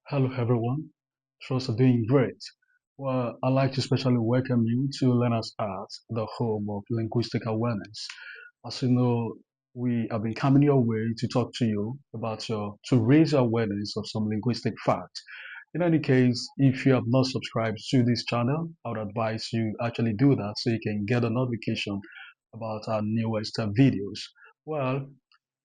Hello everyone, trust are doing great. Well, I'd like to especially welcome you to Learners Art, the home of linguistic awareness. As you know, we have been coming your way to talk to you about to raise your awareness of some linguistic facts. In any case, if you have not subscribed to this channel, I would advise you actually do that so you can get a notification about our newest videos. Well,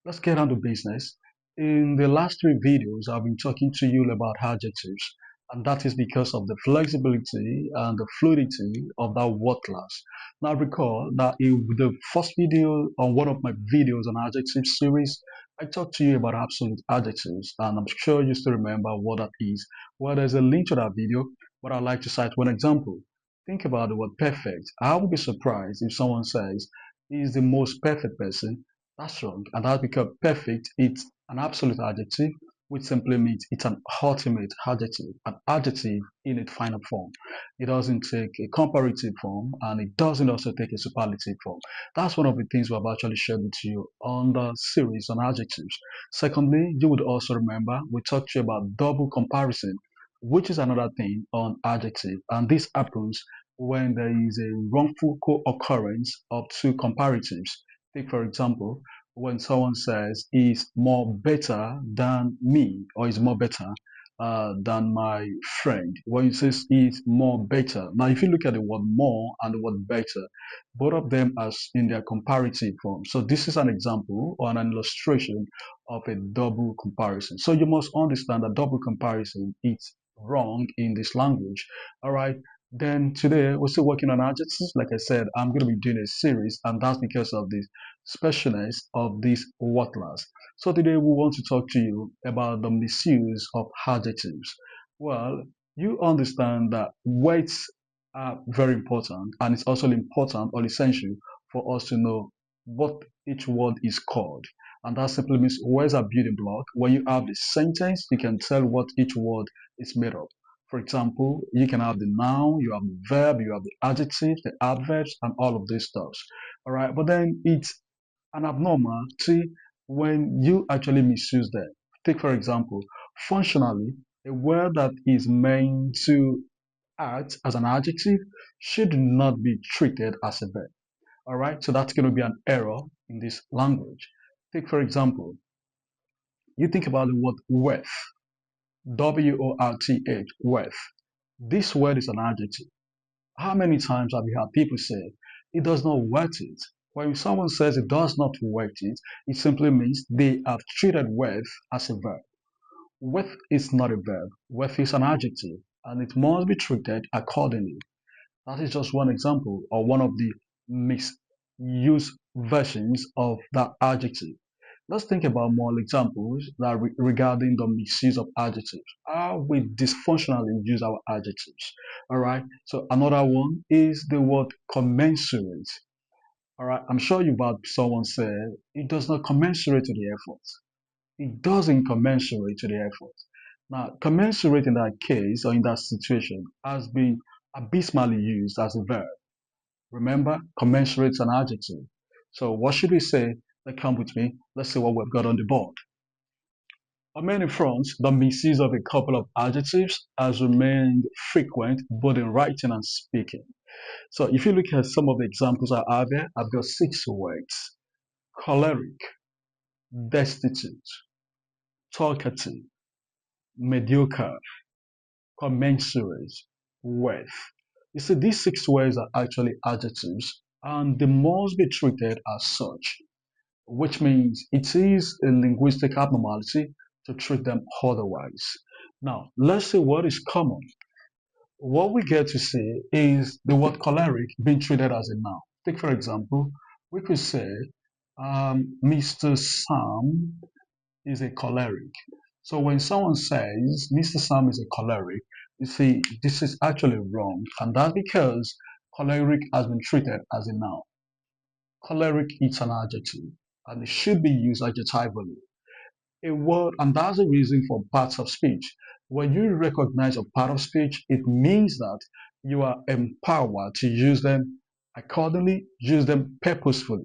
let's get on to business. In the last three videos, I've been talking to you about adjectives, and that is because of the flexibility and the fluidity of that word class. Now, recall that in the first video on one of my videos on adjective series, I talked to you about absolute adjectives, and I'm sure you still remember what that is. Well, there's a link to that video, but I'd like to cite one example. Think about the word perfect. I would be surprised if someone says he's the most perfect person. That's wrong. And that because perfect, it's an absolute adjective, which simply means it's an ultimate adjective, an adjective in its final form. It doesn't take a comparative form and it doesn't also take a superlative form. That's one of the things we have actually shared with you on the series on adjectives. Secondly, you would also remember we talked to you about double comparison, which is another thing on adjective. And this happens when there is a wrongful co-occurrence of two comparatives. Take, for example, when someone says is more better than me or is more better than my friend. When it says is more better. Now, if you look at the word more and the word better, both of them are in their comparative form. So this is an example or an illustration of a double comparison. So you must understand that double comparison is wrong in this language. All right. Then today we're still working on adjectives. Like I said, I'm going to be doing a series, and that's because of the specialness of this word class. So today we want to talk to you about the misuse of adjectives. Well, you understand that words are very important, and it's also important or essential for us to know what each word is called. And that simply means words are building block. When you have the sentence, you can tell what each word is made of. For example, you can have the noun, you have the verb, you have the adjectives, the adverbs, and all of these stuff. All right, but then it's an abnormality when you actually misuse them. Take, for example, functionally, a word that is meant to act as an adjective should not be treated as a verb. All right, so that's going to be an error in this language. Take, for example, you think about the word worth, worth, worth. This word is an adjective. How many times have you heard people say it does not worth it? When someone says it does not worth it, it simply means they have treated worth as a verb. Worth is not a verb, worth is an adjective, and it must be treated accordingly. That is just one example or one of the misused versions of that adjective. Let's think about more examples that regarding the misuse of adjectives. How we dysfunctionally use our adjectives. All right. So another one is the word commensurate. All right. I'm sure you've heard someone say it does not commensurate to the effort. It doesn't commensurate to the effort. Now, commensurate in that case or in that situation has been abysmally used as a verb. Remember, commensurate is an adjective. So what should we say? Come with me. Let's see what we've got on the board. On many fronts, the misuse of a couple of adjectives has remained frequent both in writing and speaking. So if you look at some of the examples I have here, I've got six words. Choleric, destitute, talkative, mediocre, commensurate, worth. You see, these six words are actually adjectives and they must be treated as such, which means it is a linguistic abnormality to treat them otherwise. Now, let's see what is common. What we get to see is the word choleric being treated as a noun. Take, for example, we could say Mr. Sam is a choleric. So when someone says Mr. Sam is a choleric, you see, this is actually wrong. And that's because choleric has been treated as a noun. Choleric is an adjective and it should be used adjectively. A word, and that's the reason for parts of speech. When you recognize a part of speech, it means that you are empowered to use them accordingly, use them purposefully.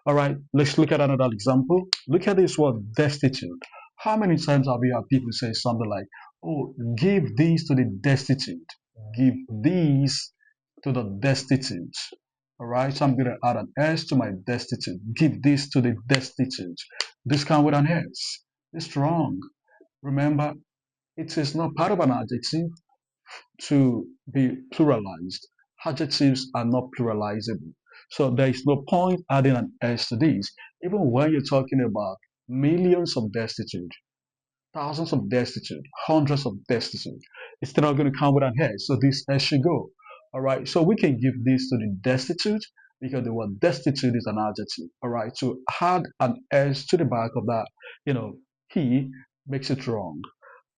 All right, let's look at another example. Look at this word destitute. How many times have you heard people say something like, Oh, give these to the destitute. Give these to the destitute. All right, so I'm going to add an S to my destitute. Give this to the destitute. This come with an S. It's wrong. Remember, it is not part of an adjective to be pluralized. Adjectives are not pluralizable. So there is no point adding an S to this, even when you're talking about millions of destitute, thousands of destitute, hundreds of destitute. It's still not going to come with an S, so this S should go. All right, so we can give this to the destitute because the word destitute is an adjective. All right, to add an S to the back of that, he makes it wrong.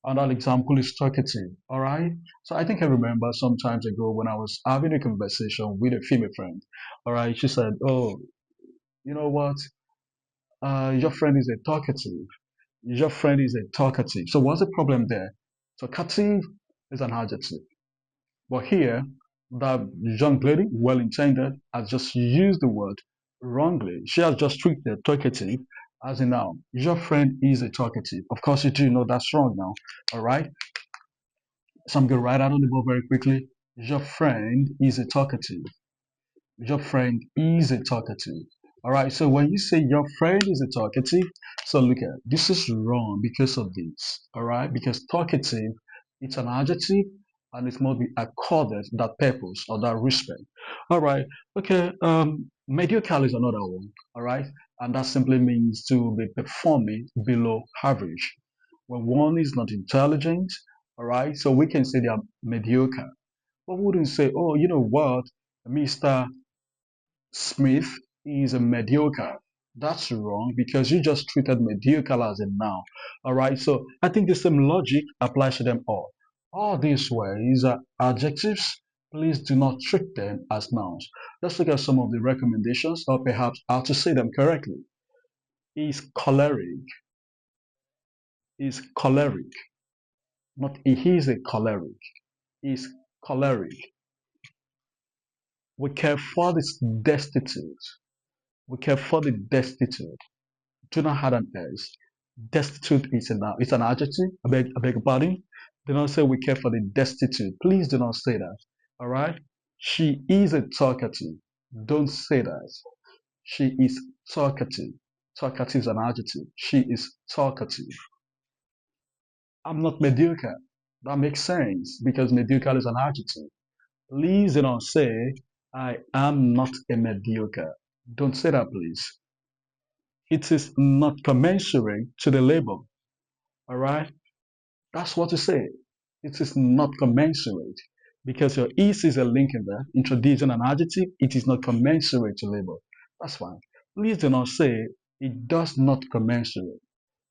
Another example is talkative. All right. So I think I remember some times ago when I was having a conversation with a female friend. All right. She said, "Oh, you know what? Your friend is a talkative. Your friend is a talkative." So what's the problem there? Talkative is an adjective. But here, that young lady, well intended, has just used the word wrongly. She has just treated talkative as a noun. Your friend is a talkative. Of course, you do know that's wrong now. All right. So I'm going to write out on the board very quickly. Your friend is a talkative. Your friend is a talkative. All right. So when you say your friend is a talkative, so look at this is wrong because of this. All right. Because talkative, it's an adjective and it must be accorded that purpose or that respect. All right. Okay. Mediocre is another one. All right. And that simply means to be performing below average when one is not intelligent, all right, so we can say they are mediocre. But we wouldn't say, oh, you know what, Mr. Smith is a mediocre. That's wrong because you just treated mediocre as a noun. All right, so I think the same logic applies to them all. All these ways are adjectives. Please do not treat them as nouns. Let's look at some of the recommendations or perhaps how to say them correctly. Is choleric, is choleric, not he is a choleric. Is choleric. We care for the destitute. We care for the destitute. Do not have an S. Destitute is it's an adjective. I beg your pardon. Do not say we care for the destitute. Please do not say that. All right. She is a talkative. Don't say that. She is talkative. Talkative is an adjective. She is talkative. I'm not mediocre. That makes sense because mediocre is an adjective. Please do not say, I am not a mediocre. Don't say that, please. It is not commensurate to the label. All right? That's what you say. It is not commensurate. Because your is a link in there, introducing an adjective, it is not commensurate to label. That's fine. Please do not say it does not commensurate.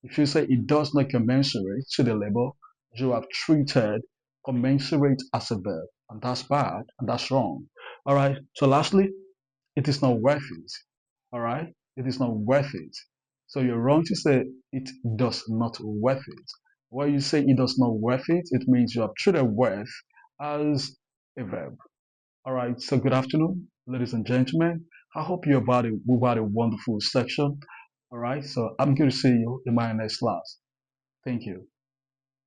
If you say it does not commensurate to the label, you have treated commensurate as a verb. And that's bad and that's wrong. All right. So lastly, it is not worth it. All right. It is not worth it. So you're wrong to say it does not worth it. When you say it does not worth it, it means you have treated worth as a verb. All right. So good afternoon, ladies and gentlemen. I hope we've had a wonderful section. All right. So I'm going to see you in my next class. Thank you.